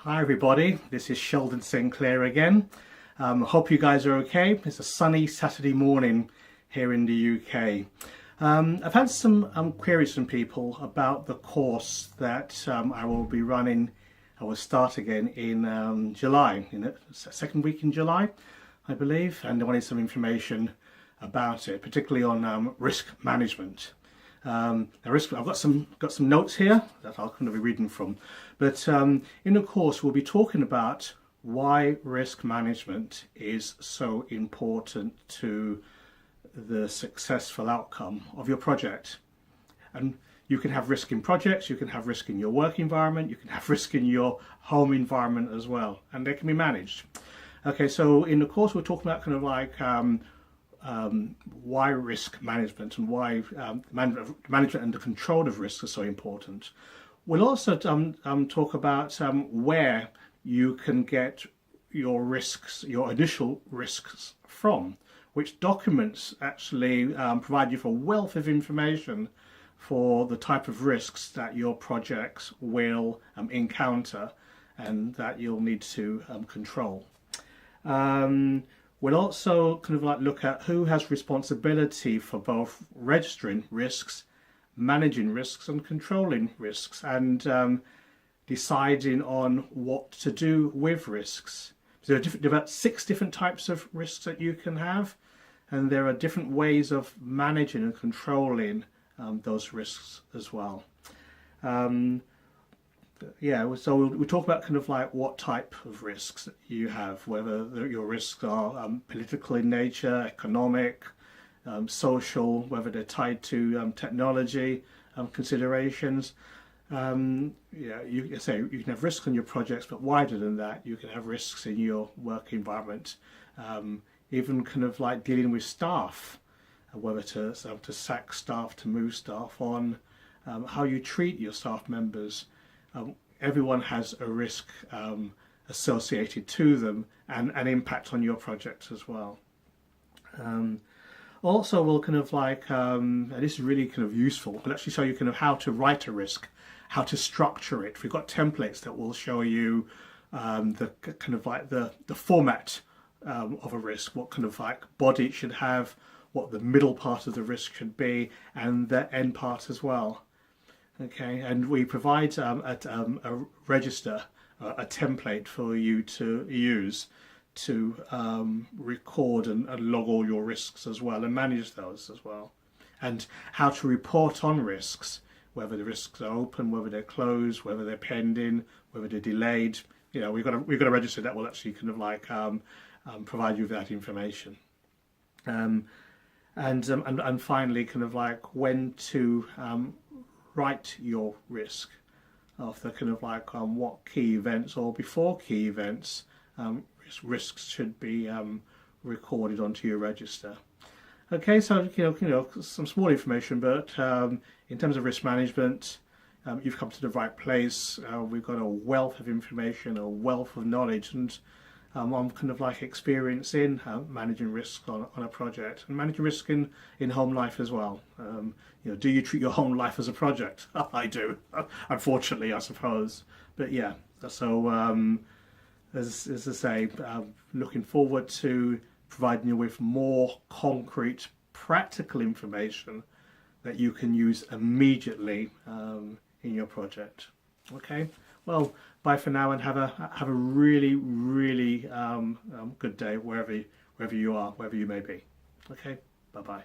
Hi everybody, this is Sheldon Clair again. Hope you guys are okay. It's a sunny Saturday morning here in the UK. I've had some queries from people about the course that I will be running. I will start again in July, in the second week in July, I believe, and they wanted some information about it, particularly on risk management. I've got some notes here that I'll kind of be reading from, but in the course we'll be talking about why risk management is so important to the successful outcome of your project. And you can have risk in projects, you can have risk in your work environment, you can have risk in your home environment as well, and they can be managed. Okay, so in the course we're talking about kind of like why risk management and why management and the control of risk are so important. We'll also talk about where you can get your risks, your initial risks from, which documents actually provide you for a wealth of information for the type of risks that your projects will encounter and that you'll need to control. We'll also kind of like look at who has responsibility for both registering risks, managing risks and controlling risks, and deciding on what to do with risks. So there are about 6 different types of risks that you can have, and there are different ways of managing and controlling those risks as well. Yeah, so we talk about kind of like what type of risks you have, whether your risks are political in nature, economic, social, whether they're tied to technology considerations. Yeah, you can have risks in your projects, but wider than that, you can have risks in your work environment. Even kind of like dealing with staff, whether to sack staff, to move staff on, how you treat your staff members. Everyone has a risk associated to them and an impact on your project as well. Also, we'll kind of like, and this is really kind of useful, we'll actually show you kind of how to write a risk, how to structure it. We've got templates that will show you the kind of like the format of a risk, what kind of like body it should have, what the middle part of the risk should be, and the end part as well. Okay, and we provide a register, a template for you to use to record and log all your risks as well and manage those as well, and how to report on risks, whether the risks are open, whether they're closed, whether they're pending, whether they're delayed. You know, we've got a register that will actually kind of like provide you with that information. And finally, kind of like when to write your risk of the kind of like what key events or before key events risks should be recorded onto your register. Okay, so you know some small information, but in terms of risk management, you've come to the right place. We've got a wealth of information, a wealth of knowledge, and I'm kind of like experience in managing risk on a project and managing risk in home life as well. You know, do you treat your home life as a project? I do, unfortunately, I suppose. But yeah, so as I say, looking forward to providing you with more concrete, practical information that you can use immediately in your project. Okay, well, bye for now, and have a really good day wherever you are, wherever you may be. Okay, bye bye.